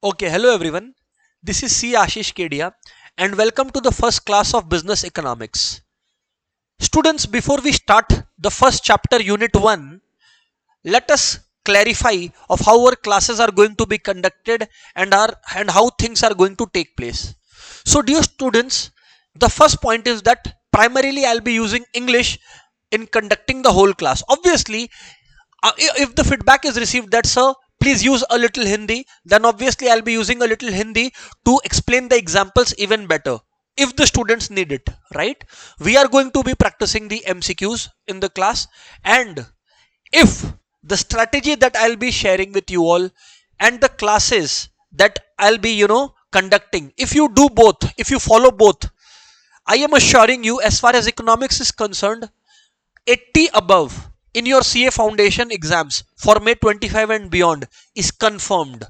Okay, hello everyone. This is C. Ashish Kedia and welcome to the first class of Business Economics. Students, before we start the first chapter, Unit 1, let us clarify of how our classes are going to be conducted and how things are going to take place. So, dear students, the first point is that primarily I'll be using English in conducting the whole class. Obviously, if the feedback is received that sir please use a little Hindi, then obviously I'll be using a little Hindi to explain the examples even better if the students need it, right? We are going to be practicing the MCQs in the class, and if the strategy that I'll be sharing with you all and the classes that I'll be conducting, if you do both, if you follow both, I am assuring you, as far as economics is concerned, 80 above in your CA foundation exams for May 25 and beyond is confirmed.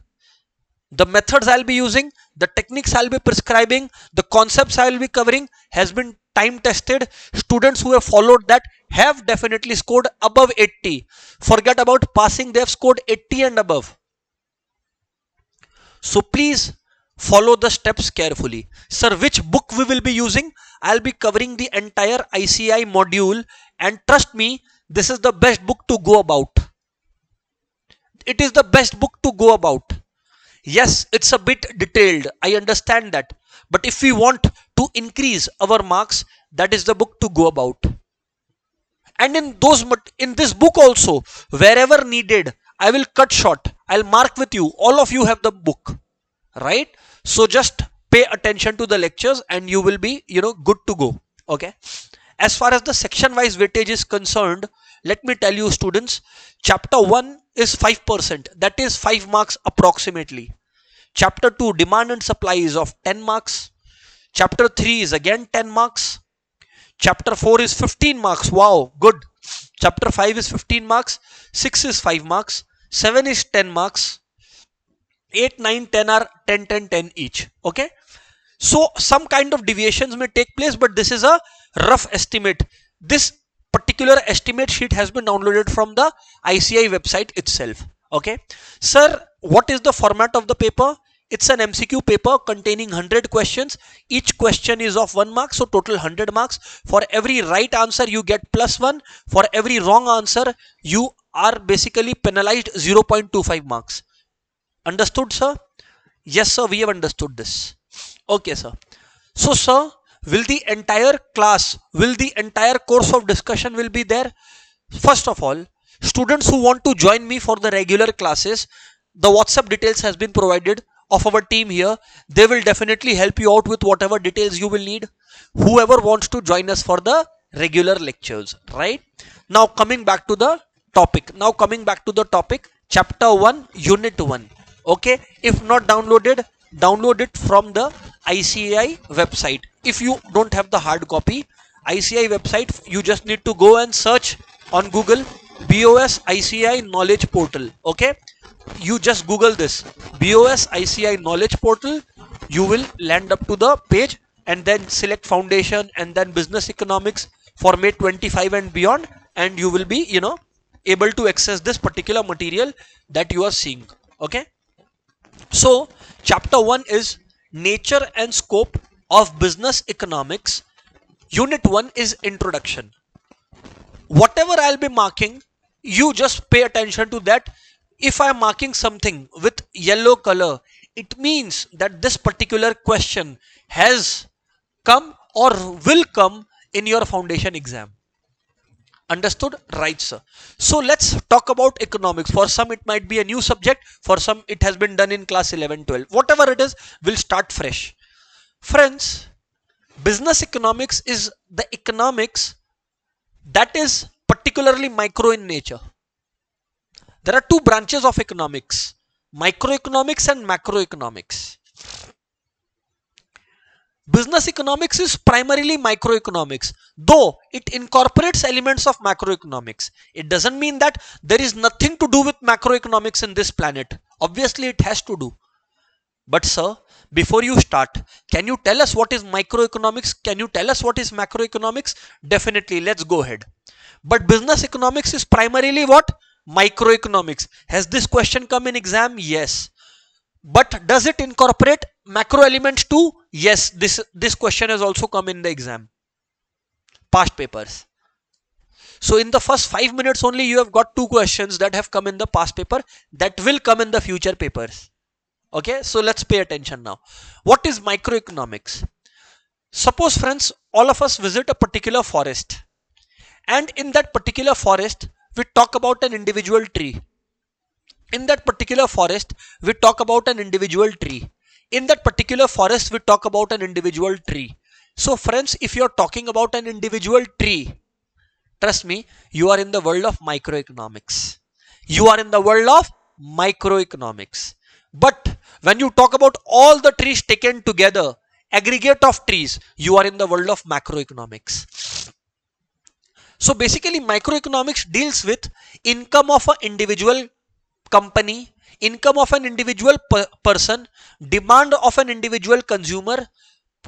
The methods I'll be using, the techniques I'll be prescribing, the concepts I'll be covering has been time tested. Students who have followed that have definitely scored above 80. Forget about passing, they have scored 80 and above. So please follow the steps carefully. Sir, which book we will be using? I'll be covering the entire ICI module, and trust me, this is the best book to go about. It is the best book to go about. Yes, it's a bit detailed, I understand that, but if we want to increase our marks, that is the book to go about. And in this book also, wherever needed, I will cut short, I'll mark with you, all of you have the book, right? So just pay attention to the lectures and you will be good to go. Okay, as far as the section wise weightage is concerned, let me tell you students, chapter 1 is 5%, that is 5 marks approximately. Chapter 2, demand and supply, is of 10 marks. Chapter 3 is again 10 marks. Chapter 4 is 15 marks. Wow, good. Chapter 5 is 15 marks. 6 is 5 marks. 7 is 10 marks. 8, 9, 10 are 10, 10, 10 each. Okay. So some kind of deviations may take place, but this is a rough estimate. This particular estimate sheet has been downloaded from the ICI website itself. Okay. Sir, what is the format of the paper? It's an MCQ paper containing 100 questions. Each question is of 1 mark, so total 100 marks. For every right answer, you get +1. For every wrong answer, you are basically penalized 0.25 marks. Understood, sir? Yes, sir, we have understood this. Okay, sir. So, sir, will the entire class, will the entire course of discussion will be there? First of all, students who want to join me for the regular classes, the WhatsApp details has been provided of our team here. They will definitely help you out with whatever details you will need. Whoever wants to join us for the regular lectures, right? Now coming back to the topic. Chapter 1, Unit 1. Okay, if not downloaded, download it from the ICI website. If you don't have the hard copy, ICI website, you just need to go and search on Google BOS ICI Knowledge Portal. Okay, you just Google this BOS ICI Knowledge Portal, you will land up to the page, and then select foundation and then business economics for May 25 and beyond, and you will be able to access this particular material that you are seeing. Okay, so chapter 1 is nature and scope of business economics. Unit 1 is introduction. Whatever I'll be marking, you just pay attention to that. If I'm marking something with yellow color, it means that this particular question has come or will come in your foundation exam. Understood? Right, sir. So let's talk about economics. For some it might be a new subject, for some it has been done in class 11, 12. Whatever it is, we'll start fresh. Friends, business economics is the economics that is particularly micro in nature. There are two branches of economics, microeconomics and macroeconomics. Business economics is primarily microeconomics, though it incorporates elements of macroeconomics. It doesn't mean that there is nothing to do with macroeconomics in this planet. Obviously, it has to do. But sir, before you start, can you tell us what is microeconomics? Can you tell us what is macroeconomics? Definitely, let's go ahead. But business economics is primarily what? Microeconomics. Has this question come in exam? Yes. But does it incorporate macro elements too? Yes, this question has also come in the exam, past papers. So in the first 5 minutes only, you have got two questions that have come in the past paper that will come in the future papers. Okay, so let's pay attention now. What is microeconomics? Suppose, friends, all of us visit a particular forest, and in that particular forest, we talk about an individual tree. In that particular forest, we talk about an individual tree. In that particular forest, we talk about an individual tree. So, friends, if you're talking about an individual tree, trust me, you are in the world of microeconomics. You are in the world of microeconomics. But when you talk about all the trees taken together, aggregate of trees, you are in the world of macroeconomics. So basically, microeconomics deals with income of an individual company, income of an individual person, demand of an individual consumer,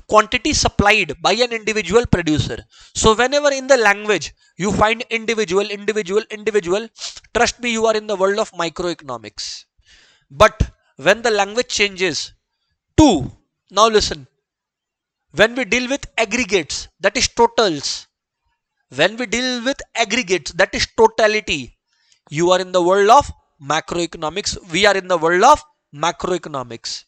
quantity supplied by an individual producer. So whenever in the language you find individual, individual, individual, trust me, you are in the world of microeconomics. But when the language changes to, now listen, when we deal with aggregates, that is totals, when we deal with aggregates, that is totality, you are in the world of macroeconomics. We are in the world of macroeconomics.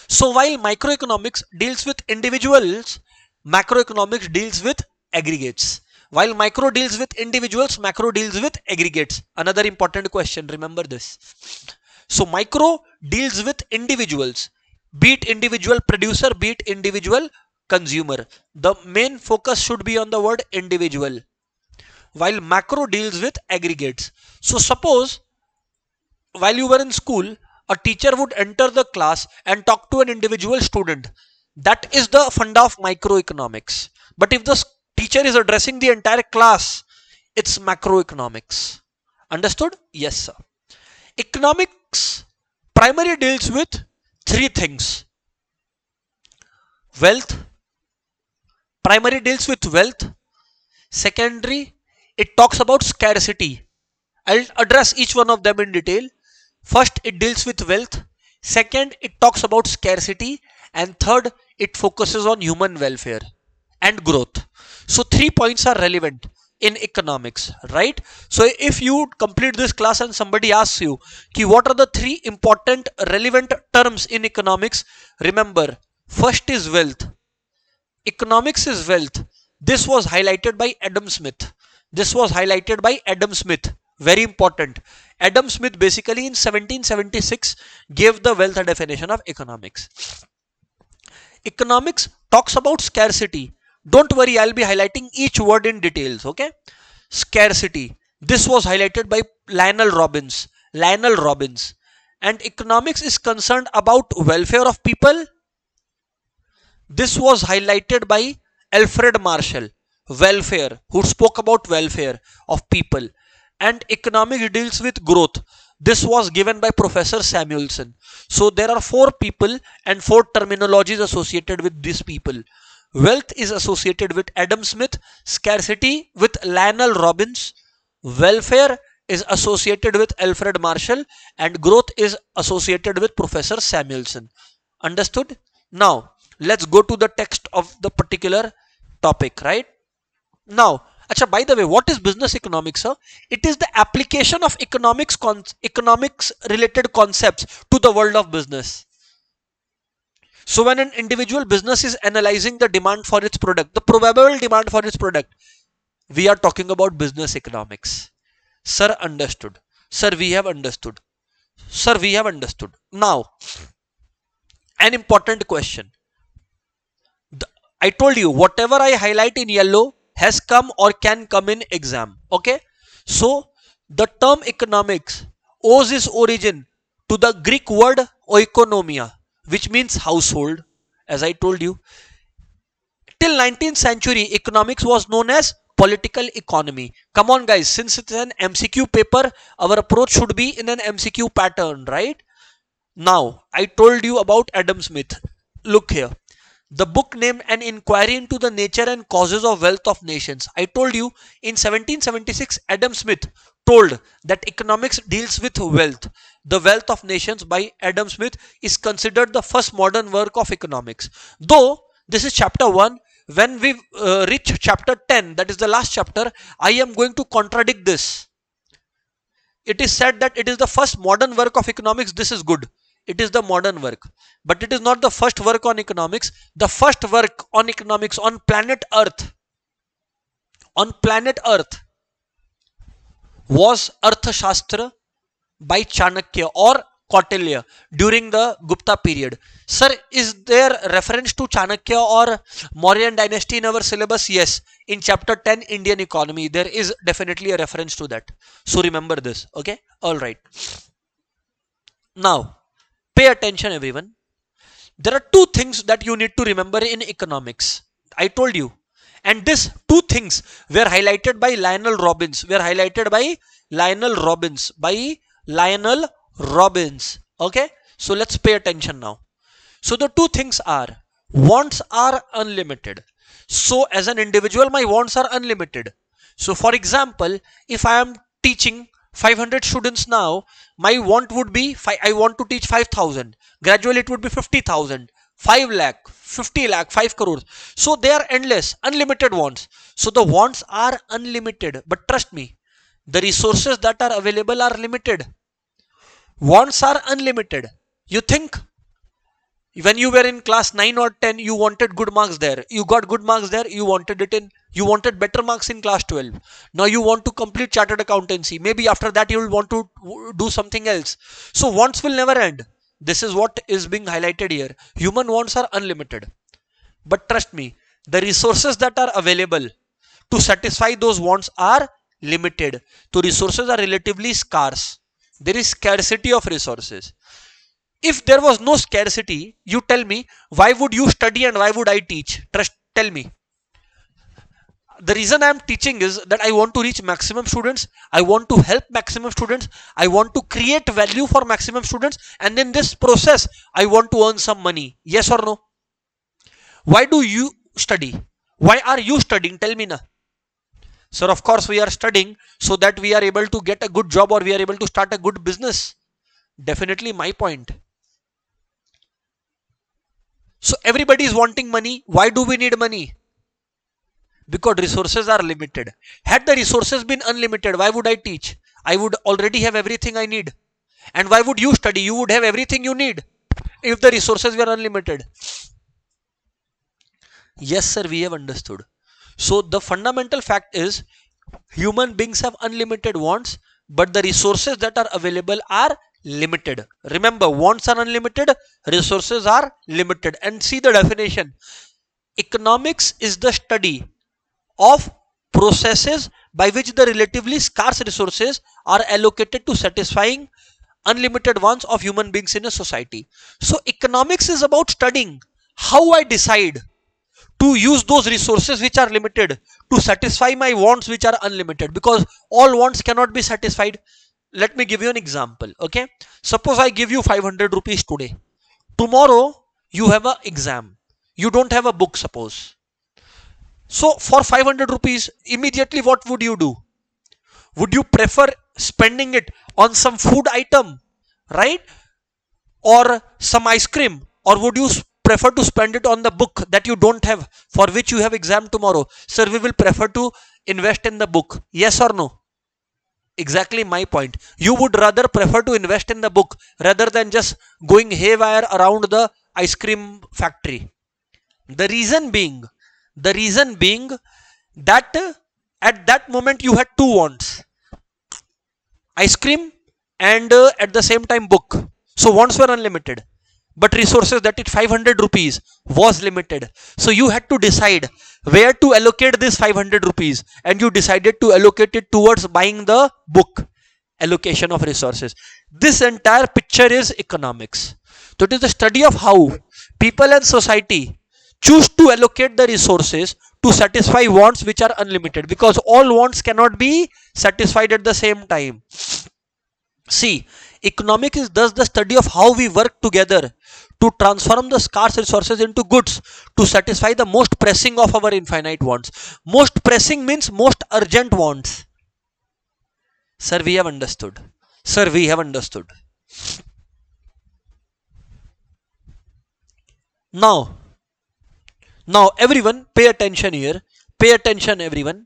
So while microeconomics deals with individuals, macroeconomics deals with aggregates. While micro deals with individuals, macro deals with aggregates. Another important question, remember this. So micro deals with individuals, be it individual producer, be it individual consumer. The main focus should be on the word individual. While macro deals with aggregates. So suppose while you were in school, a teacher would enter the class and talk to an individual student. That is the funda of microeconomics. But if the teacher is addressing the entire class, it's macroeconomics. Understood? Yes, sir. Economics primarily deals with three things. Wealth. Primary deals with wealth. Secondary, it talks about scarcity. I'll address each one of them in detail. First, it deals with wealth. Second, it talks about scarcity. And third, it focuses on human welfare and growth. So 3 points are relevant in economics, right? So if you complete this class and somebody asks you, what are the three important relevant terms in economics? Remember, first is wealth. Economics is wealth. This was highlighted by Adam Smith. This was highlighted by Adam Smith. Very important. Adam Smith basically in 1776 gave the wealth definition of economics. Economics talks about scarcity. Don't worry, I'll be highlighting each word in details, okay? Scarcity. This was highlighted by Lionel Robbins. Lionel Robbins. And economics is concerned about welfare of people. This was highlighted by Alfred Marshall. Welfare, who spoke about welfare of people. And economics deals with growth. This was given by Professor Samuelson. So there are four people and four terminologies associated with these people. Wealth is associated with Adam Smith, scarcity with Lionel Robbins, welfare is associated with Alfred Marshall, and growth is associated with Professor Samuelson. Understood? Now, let's go to the text of the particular topic, right? Now, Acha, by the way, what is business economics, sir? It is the application of economics related concepts to the world of business. So when an individual business is analyzing the demand for its product, the probable demand for its product, we are talking about business economics. Sir, understood. Sir, we have understood. Sir, we have understood. Now, an important question. I told you, whatever I highlight in yellow has come or can come in exam. Okay. So, the term economics owes its origin to the Greek word oikonomia, which means household. As I told you, till 19th century, economics was known as political economy. Come on guys, since it's an MCQ paper, our approach should be in an MCQ pattern, right? Now, I told you about Adam Smith. Look here. The book named An Inquiry into the Nature and Causes of Wealth of Nations. I told you in 1776, Adam Smith told that economics deals with wealth. The Wealth of Nations by Adam Smith is considered the first modern work of economics. Though this is chapter 1, when we reach chapter 10, that is the last chapter, I am going to contradict this. It is said that it is the first modern work of economics. This is good. It is the modern work. But it is not the first work on economics. The first work on economics on planet Earth, was Arthashastra by Chanakya or Kautilya during the Gupta period. Sir, is there reference to Chanakya or Mauryan dynasty in our syllabus? Yes. In chapter 10, Indian economy, there is definitely a reference to that. So remember this. Okay. Alright. Now, pay attention everyone. There are two things that you need to remember in economics. I told you. And these two things were highlighted by Lionel Robbins. Lionel Robbins. Okay. So let's pay attention now. So the two things are, wants are unlimited. So as an individual, my wants are unlimited. So for example, if I am teaching 500 students now, my want would be, I want to teach 5,000. Gradually it would be 50,000, 5 lakh, 50 lakh, 5 crores. So they are endless, unlimited wants. So the wants are unlimited. But trust me, the resources that are available are limited. Wants are unlimited. You think when you were in class 9 or 10, you wanted good marks there. You got good marks there. You wanted better marks in class 12. Now you want to complete chartered accountancy. Maybe after that you will want to do something else. So wants will never end. This is what is being highlighted here. Human wants are unlimited. But trust me, the resources that are available to satisfy those wants are limited. So resources are relatively scarce. There is scarcity of resources. If there was no scarcity, you tell me, why would you study and why would I teach? Tell me. The reason I am teaching is that I want to reach maximum students. I want to help maximum students. I want to create value for maximum students. And in this process, I want to earn some money. Yes or no? Why do you study? Why are you studying? Tell me now. Sir, of course we are studying so that we are able to get a good job or we are able to start a good business. Definitely my point. So everybody is wanting money. Why do we need money? Because resources are limited. Had the resources been unlimited, why would I teach? I would already have everything I need. And why would you study? You would have everything you need if the resources were unlimited. Yes, sir, we have understood. So the fundamental fact is, human beings have unlimited wants, but the resources that are available are limited. Remember, wants are unlimited, resources are limited. And see the definition. Economics is the study of processes by which the relatively scarce resources are allocated to satisfying unlimited wants of human beings in a society. So economics is about studying how I decide to use those resources which are limited to satisfy my wants which are unlimited, because all wants cannot be satisfied. Let me give you an example. Okay, suppose I give you 500 rupees today. Tomorrow you have an exam. You don't have a book, suppose. So for 500 rupees, immediately what would you do? Would you prefer spending it on some food item, right? Or some ice cream? Or would you prefer to spend it on the book that you don't have, for which you have exam tomorrow? Sir, we will prefer to invest in the book. Yes or no? Exactly my point. You would rather prefer to invest in the book rather than just going haywire around the ice cream factory. The reason being that at that moment you had two wants, ice cream and at the same time book. So wants were unlimited, but resources, that is 500 rupees, was limited. So you had to decide where to allocate this 500 rupees, and you decided to allocate it towards buying the book. Allocation of resources. This entire picture is economics. So it is the study of how people and society choose to allocate the resources to satisfy wants which are unlimited, because all wants cannot be satisfied at the same time. See, economics is thus the study of how we work together to transform the scarce resources into goods to satisfy the most pressing of our infinite wants. Most pressing means most urgent wants. Sir, we have understood. Sir, we have understood. Now, now everyone pay attention here. Pay attention everyone.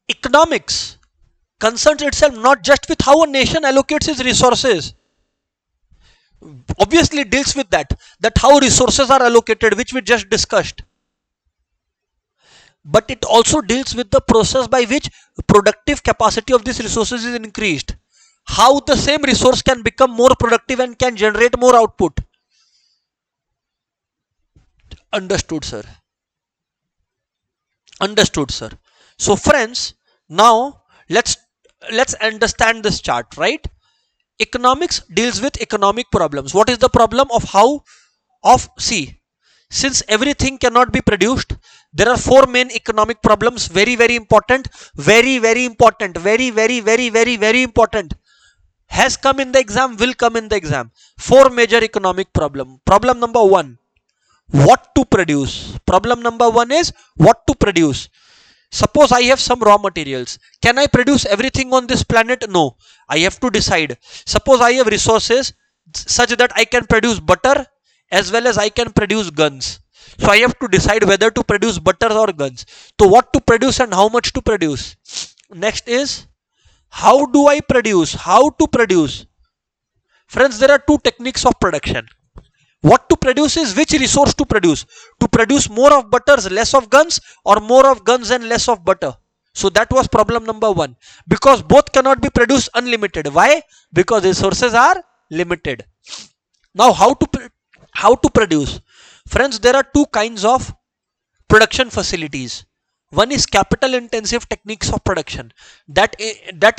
Economics concerns itself not just with how a nation allocates its resources. Obviously it deals with that how resources are allocated, which we just discussed, but it also deals with the process by which productive capacity of these resources is increased, how the same resource can become more productive and can generate more output. Understood, sir? Understood, sir? So friends, now let's understand this chart, right? Economics deals with economic problems. What is the problem of how of see, since everything cannot be produced, there are four main economic problems. Very important, very important, very important. Has come in the exam, will come in the exam. Four major economic problem number one, what to produce. Problem number one is what to produce. Suppose I have some raw materials. Can I produce everything on this planet? No. I have to decide. Suppose I have resources such that I can produce butter as well as I can produce guns. So I have to decide whether to produce butter or guns. So what to produce and how much to produce. Next is how do I produce? How to produce? Friends, there are two techniques of production. What to produce is which resource to produce. To produce more of butters, less of guns, or more of guns and less of butter. So that was problem number one. Because both cannot be produced unlimited. Why? Because resources are limited. Now how to produce? Friends, there are two kinds of production facilities. One is capital intensive techniques of production that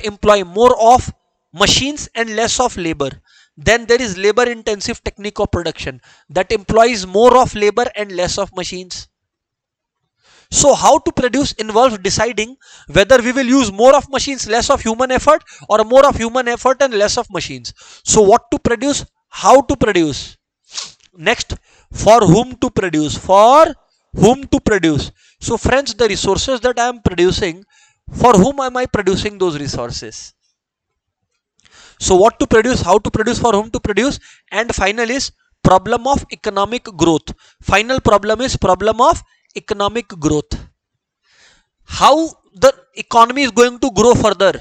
employ more of machines and less of labor. Then there is labor intensive technique of production that employs more of labor and less of machines. So how to produce involves deciding whether we will use more of machines, less of human effort, or more of human effort and less of machines. So what to produce, how to produce. Next, for whom to produce, for whom to produce. So friends, the resources that I am producing, for whom am I producing those resources? So what to produce, how to produce, for whom to produce, and final is problem of economic growth. Final problem is problem of economic growth. How the economy is going to grow further.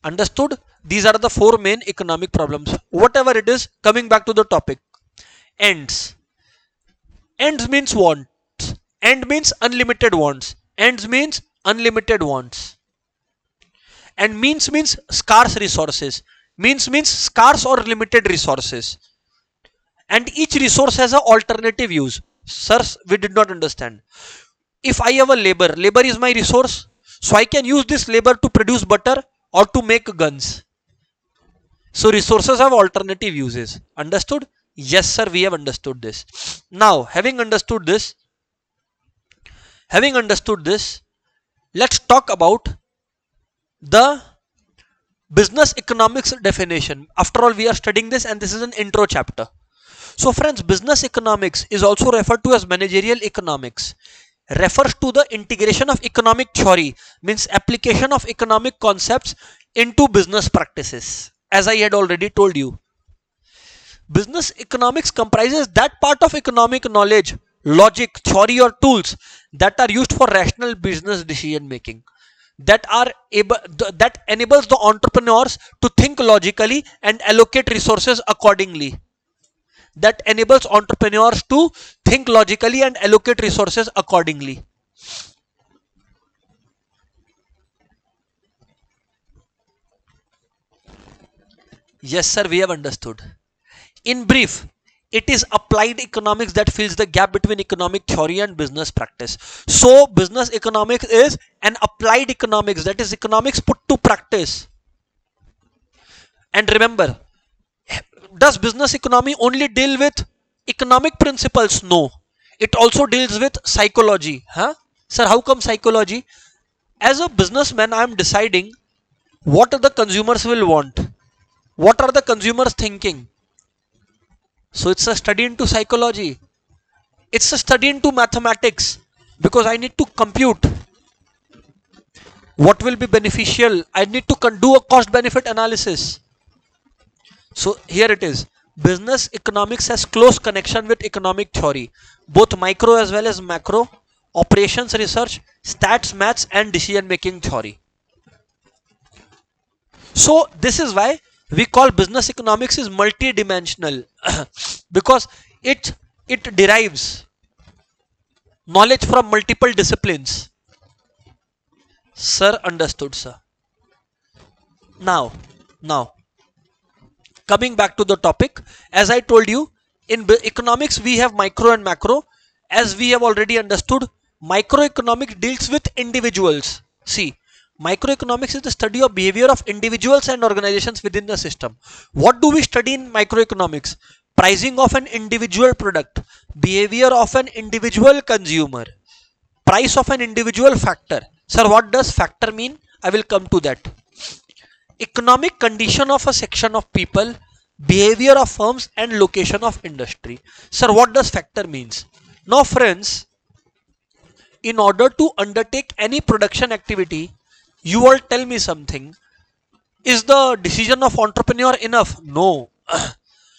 Understood? These are the four main economic problems. Whatever it is, coming back to the topic. Ends. Ends means wants. End means unlimited wants. Ends means unlimited wants. And means scarce resources. Means scarce or limited resources. And each resource has an alternative use. Sirs, we did not understand. If I have a labor is my resource. So I can use this labor to produce butter or to make guns. So resources have alternative uses. Understood? Yes, sir, we have understood this. Now, having understood this, let's talk about the business economics definition. After all, we are studying this and this is an intro chapter. So friends, business economics is also referred to as managerial economics. Refers to the integration of economic theory, means application of economic concepts into business practices. As I had already told you, business economics comprises that part of economic knowledge, logic, theory or tools that are used for rational business decision making, that enables the entrepreneurs to think logically and allocate resources accordingly. That enables entrepreneurs to think logically and allocate resources accordingly. Yes, sir, we have understood. In brief, it is applied economics that fills the gap between economic theory and business practice. So business economics is an applied economics, that is economics put to practice. And remember, does business economy only deal with economic principles? No, it also deals with psychology. Sir, how come psychology? As a businessman, I am deciding what the consumers will want, what are the consumers thinking, So it's a study into psychology. It's a study into mathematics, because I need to compute what will be beneficial. I need to do a cost benefit analysis. So here it is. Business economics has close connection with economic theory, both micro as well as macro, operations research, stats, maths, and decision making theory. So this is why we call business economics is multi-dimensional because it derives knowledge from multiple disciplines. Sir, understood, sir. Now coming back to the topic, as I told you, in economics we have micro and macro. As we have already understood, microeconomics deals with individuals. See, microeconomics is the study of behavior of individuals and organizations within the system. What do we study in microeconomics? Pricing of an individual product, behavior of an individual consumer, price of an individual factor. Sir, what does factor mean? I will come to that. Economic condition of a section of people, behavior of firms, and location of industry. Sir, what does factor means? Now friends, in order to undertake any production activity, you all tell me something. Is the decision of entrepreneur enough? No.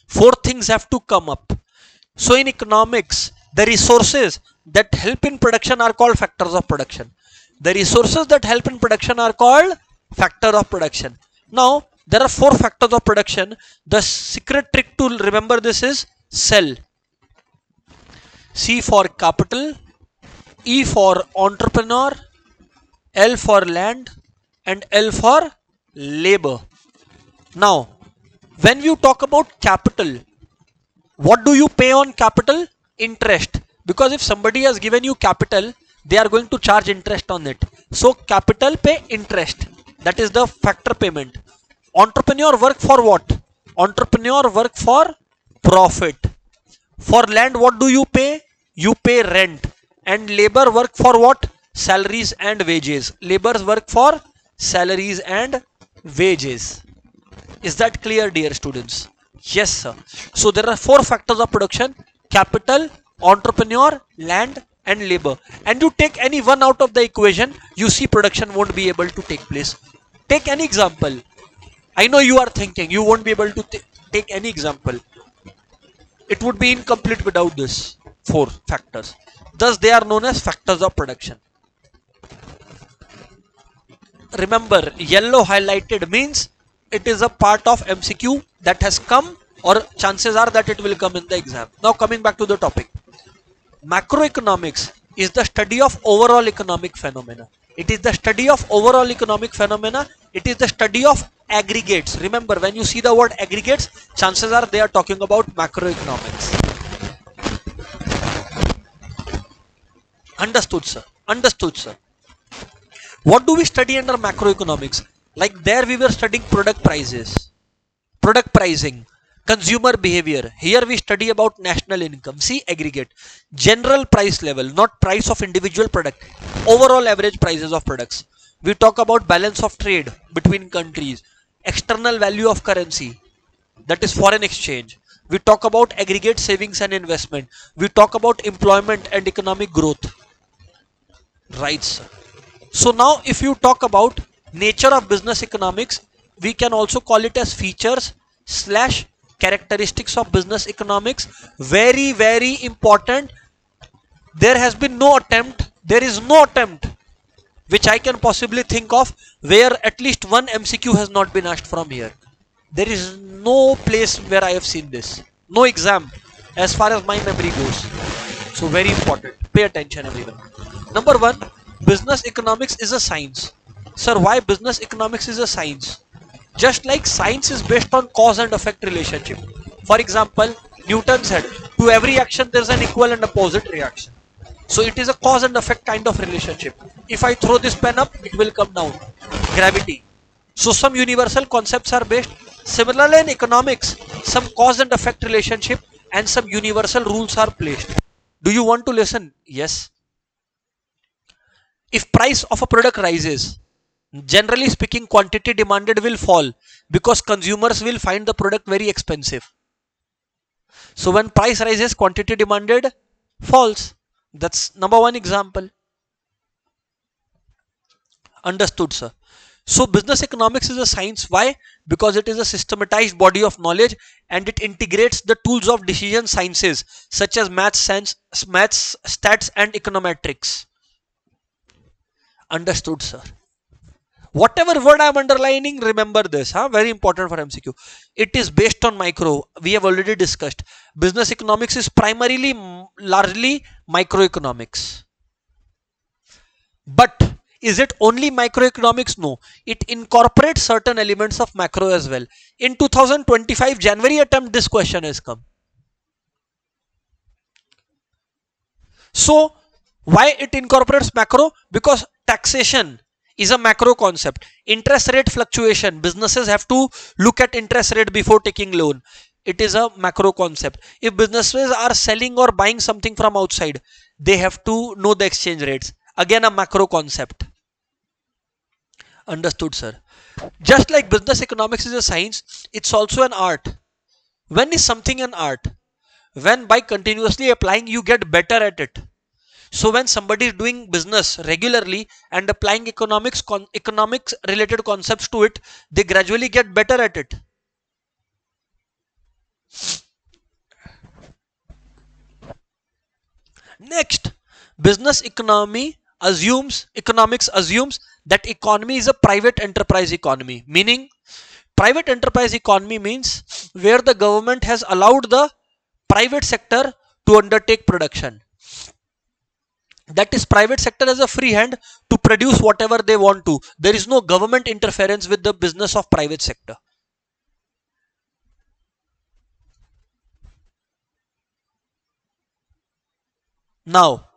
Four things have to come up. So in economics, the resources that help in production are called factors of production. The resources that help in production are called factor of production. Now there are four factors of production. The secret trick to remember this is cell. C for capital, E for entrepreneur, L for land, and L for labor. Now when you talk about capital, what do you pay on capital? Interest. Because if somebody has given you capital, they are going to charge interest on it. So capital pay interest. That is the factor payment. Entrepreneur work for what? Entrepreneur work for profit. For land, what do you pay? You pay rent. And labor work for what? Salaries and wages. Laborers work for salaries and wages. Is that clear, dear students? Yes, sir. So there are four factors of production: capital, entrepreneur, land, and labor. And you take any one out of the equation, you see production won't be able to take place. Take any example. I know you are thinking you won't be able to take any example. It would be incomplete without this four factors. Thus they are known as factors of production. Remember, yellow highlighted means it is a part of MCQ that has come, or chances are that it will come in the exam. Now coming back to the topic. Macroeconomics is the study of overall economic phenomena. It is the study of overall economic phenomena. It is the study of aggregates. Remember, when you see the word aggregates, chances are they are talking about macroeconomics. Understood, sir. Understood, sir. What do we study under macroeconomics? Like there we were studying product prices, product pricing, consumer behavior. Here we study about national income. See, aggregate. General price level, not price of individual product. Overall average prices of products. We talk about balance of trade between countries, external value of currency, that is foreign exchange. We talk about aggregate savings and investment. We talk about employment and economic growth. Right, sir. So now if you talk about nature of business economics, we can also call it as features / characteristics of business economics. Very, very important. There has been no attempt, there is no attempt which I can possibly think of where at least one MCQ has not been asked from here. There is no place where I have seen this. No exam as far as my memory goes. So very important. Pay attention, everyone. Number one, business economics is a science. Sir, why business economics is a science? Just like science is based on cause and effect relationship. For example, Newton said, to every action there is an equal and opposite reaction. So it is a cause and effect kind of relationship. If I throw this pen up, it will come down. Gravity. So some universal concepts are based. Similarly in economics, some cause and effect relationship and some universal rules are placed. Do you want to listen? Yes. If price of a product rises, generally speaking, quantity demanded will fall because consumers will find the product very expensive. So when price rises, quantity demanded falls. That's number one example. Understood, sir. So business economics is a science. Why? Because it is a systematized body of knowledge and it integrates the tools of decision sciences such as maths, stats, and econometrics. Understood, sir. Whatever word I'm underlining, remember this. Very important for MCQ. It is based on micro. We have already discussed. Business economics is primarily, largely microeconomics. But is it only microeconomics? No. It incorporates certain elements of macro as well. In 2025 January attempt, this question has come. So why it incorporates macro? Because taxation is a macro concept. Interest rate fluctuation, businesses have to look at interest rate before taking loan. It is a macro concept. If businesses are selling or buying something from outside, they have to know the exchange rates. Again, a macro concept. Understood, sir. Just like business economics is a science, it's also an art. When is something an art? When by continuously applying you get better at it. So when somebody is doing business regularly and applying economics related concepts to it, they gradually get better at it. Next, economics assumes that economy is a private enterprise economy. Meaning, private enterprise economy means where the government has allowed the private sector to undertake production. That is, private sector has a free hand to produce whatever they want to. There is no government interference with the business of private sector. Now,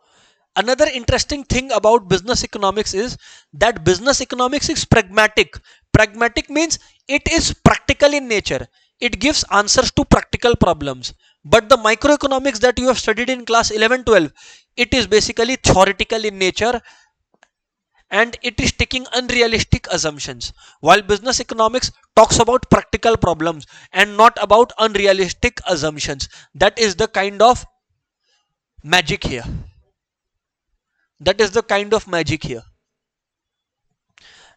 another interesting thing about business economics is that business economics is pragmatic. Pragmatic means it is practical in nature. It gives answers to practical problems. But the microeconomics that you have studied in class 11 12, it is basically theoretical in nature and it is taking unrealistic assumptions, while business economics talks about practical problems and not about unrealistic assumptions. That is the kind of magic here. That is the kind of magic here.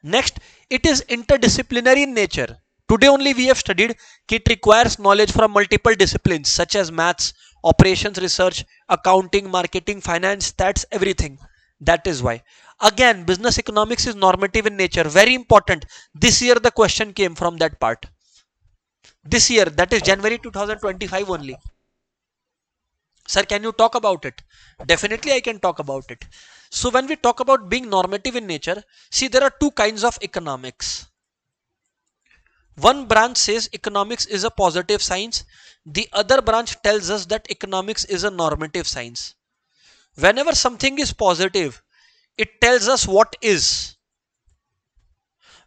Next, it is interdisciplinary in nature. Today only we have studied it requires knowledge from multiple disciplines such as maths, operations research, accounting, marketing, finance, stats, everything. That is why. Again, business economics is normative in nature. Very important. This year the question came from that part. This year, that is January 2025 only. Sir, can you talk about it? Definitely I can talk about it. So when we talk about being normative in nature, see, there are two kinds of economics. One branch says economics is a positive science. The other branch tells us that economics is a normative science. Whenever something is positive, it tells us what is.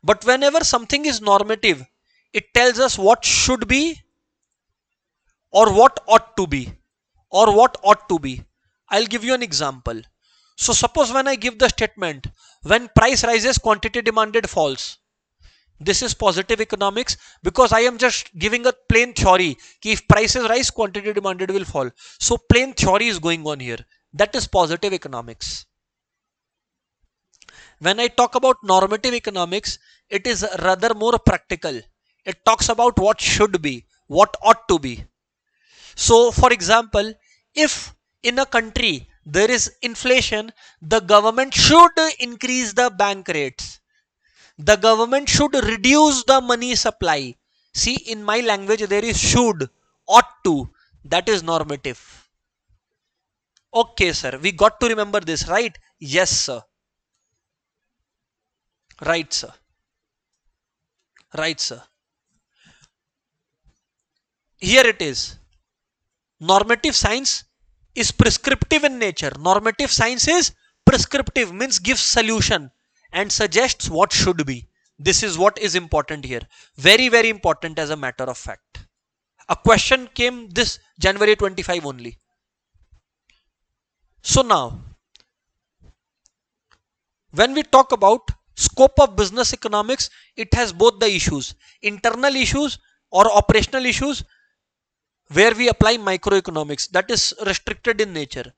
But whenever something is normative, it tells us what should be or what ought to be. Or what ought to be. I'll give you an example. So suppose when I give the statement, when price rises, quantity demanded falls. This is positive economics because I am just giving a plain theory. If prices rise, quantity demanded will fall. So plain theory is going on here. That is positive economics. When I talk about normative economics, it is rather more practical. It talks about what should be, what ought to be. So for example, if in a country there is inflation, the government should increase the bank rates. The government should reduce the money supply. See, in my language there is should, ought to. That is normative. Okay, sir. We got to remember this, right? Yes, sir. Right, sir. Right, sir. Here it is. Normative science is prescriptive in nature. Normative science is prescriptive, means gives solution and suggests what should be. This is what is important here. Very, very important as a matter of fact. A question came this January 25 only. So now, when we talk about scope of business economics, it has both the issues, internal issues or operational issues, where we apply microeconomics, that is restricted in nature.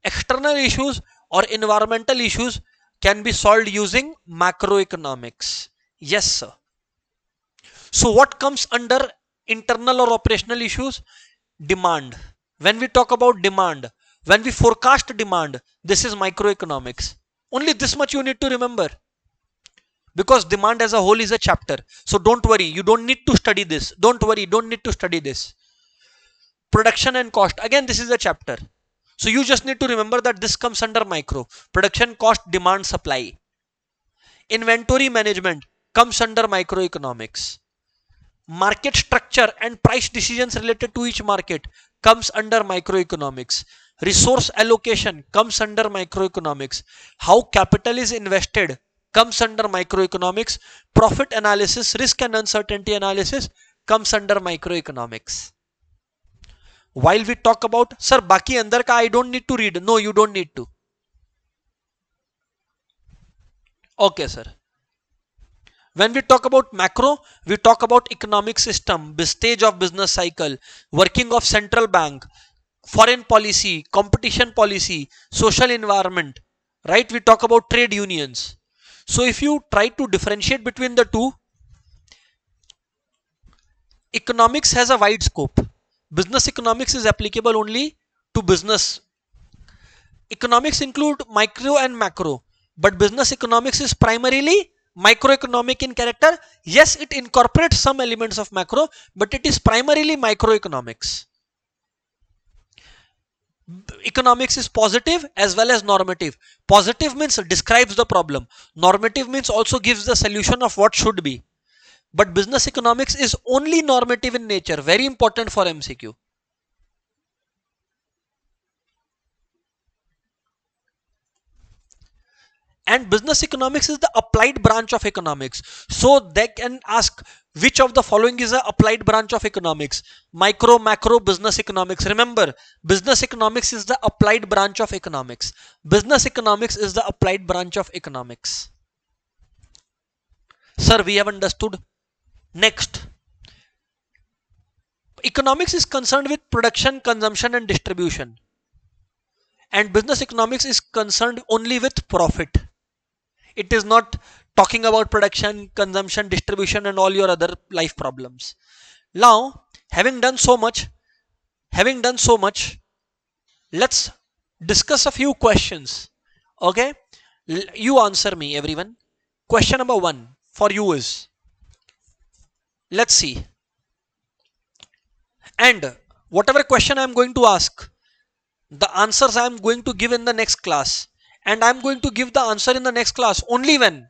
External issues or environmental issues can be solved using macroeconomics. Yes, sir. So what comes under internal or operational issues? Demand. When we talk about demand, when we forecast demand, this is microeconomics. Only this much you need to remember, because demand as a whole is a chapter. So don't worry, you don't need to study this. Don't worry, don't need to study this. Production and cost, again this is a chapter. So you just need to remember that this comes under micro. Production, cost, demand, supply. Inventory management comes under microeconomics. Market structure and price decisions related to each market comes under microeconomics. Resource allocation comes under microeconomics. How capital is invested comes under microeconomics. Profit analysis, risk and uncertainty analysis comes under microeconomics. While we talk about, sir baki andar ka I don't need to read. No, you don't need to. Okay, sir. When we talk about macro, we talk about economic system, stage of business cycle, working of central bank, foreign policy, competition policy, social environment, right? We talk about trade unions. So if you try to differentiate between the two, economics has a wide scope. Business economics is applicable only to business. Economics include micro and macro, but business economics is primarily microeconomic in character. Yes, it incorporates some elements of macro, but it is primarily microeconomics. Economics is positive as well as normative. Positive means describes the problem. Normative means also gives the solution of what should be. But business economics is only normative in nature. Very important for MCQ. And business economics is the applied branch of economics. So they can ask which of the following is a applied branch of economics: micro, macro, business economics. Remember, business economics is the applied branch of economics. Business economics is the applied branch of economics. Sir, we have understood. Next, economics is concerned with production, consumption and distribution, and business economics is concerned only with profit. It is not talking about production, consumption, distribution and all your other life problems. Now, having done so much, let's discuss a few questions. Okay, you answer me, everyone. Question number 1 for you is, let's see, and whatever question I am going to ask, the answers I am going to give in the next class, and I am going to give the answer in the next class only when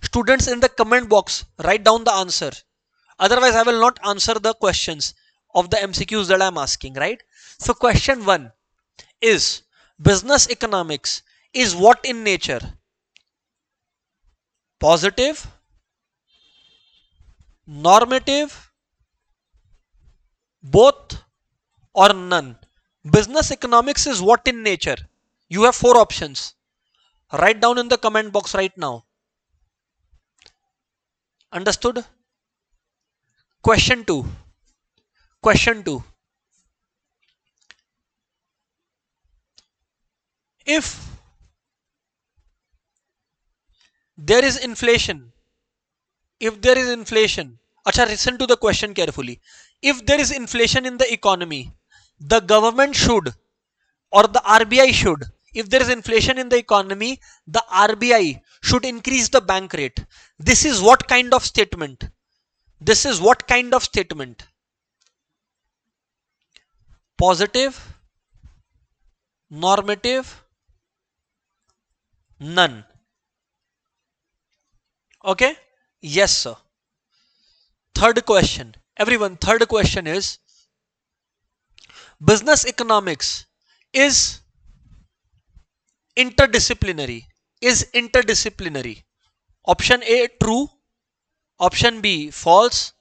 students in the comment box write down the answer. Otherwise, I will not answer the questions of the MCQs that I am asking, right? So question 1 is, business economics is what in nature? Positive, normative, both, or none? Business economics is what in nature? You have 4 options. Write down in the comment box right now. Understood? Question 2. If there is inflation, acha, listen to the question carefully. If there is inflation in the economy, the government should, or the RBI should, if there is inflation in the economy, the RBI should increase the bank rate. This is what kind of statement? Positive, normative, none. Okay? Yes, sir. Third question. Everyone, third question is, business economics is interdisciplinary. Option A, true. Option B, false.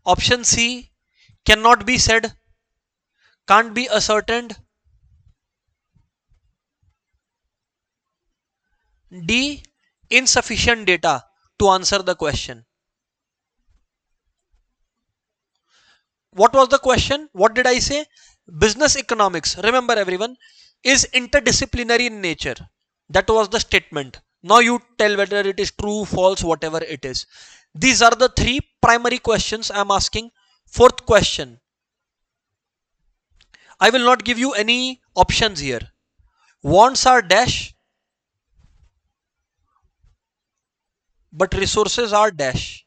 Option C, cannot be said, can't be ascertained. D, insufficient data to answer the question. What was the question? What did I say? Business economics, remember everyone, is interdisciplinary in nature. That was the statement. Now you tell whether it is true, false, whatever it is. These are the three primary questions I am asking. Fourth question, I will not give you any options here. Wants are dash, but resources are dash.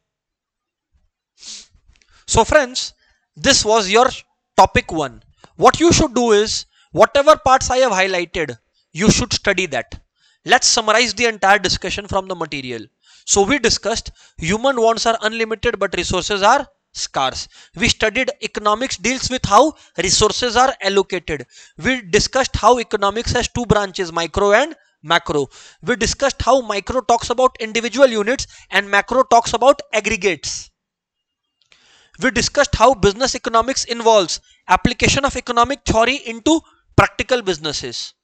So friends, this was your topic 1. What you should do is, whatever parts I have highlighted, you should study that. Let's summarize the entire discussion from the material. So we discussed human wants are unlimited but resources are scarce. We studied economics deals with how resources are allocated. We discussed how economics has two branches, micro and macro. We discussed how micro talks about individual units and macro talks about aggregates. We discussed how business economics involves application of economic theory into practical businesses.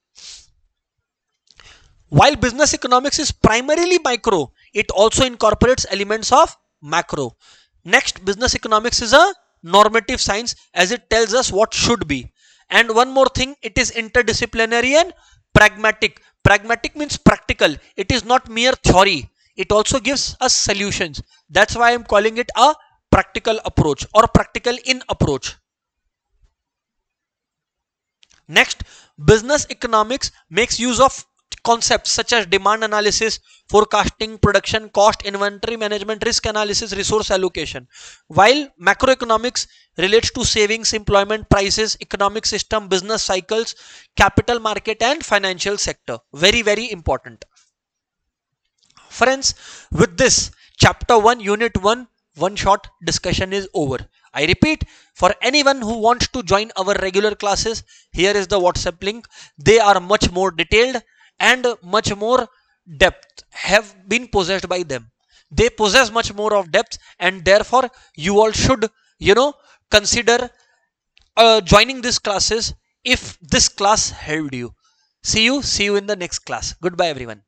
While business economics is primarily micro, it also incorporates elements of macro. Next, business economics is a normative science as it tells us what should be. And one more thing, it is interdisciplinary and pragmatic. Pragmatic means practical. It is not mere theory. It also gives us solutions. That's why I'm calling it a practical approach or practical in approach. Next, business economics makes use of concepts such as demand analysis, forecasting, production cost, inventory management, risk analysis, resource allocation. While macroeconomics relates to savings, employment, prices, economic system, business cycles, capital market and financial sector. Very, very important. Friends, with this chapter 1, unit 1, one shot discussion is over. I repeat, for anyone who wants to join our regular classes, here is the WhatsApp link. They are much more detailed and much more depth have been possessed by them. They possess much more of depth, and therefore you all should, consider joining these classes if this class helped you. See you in the next class. Goodbye everyone.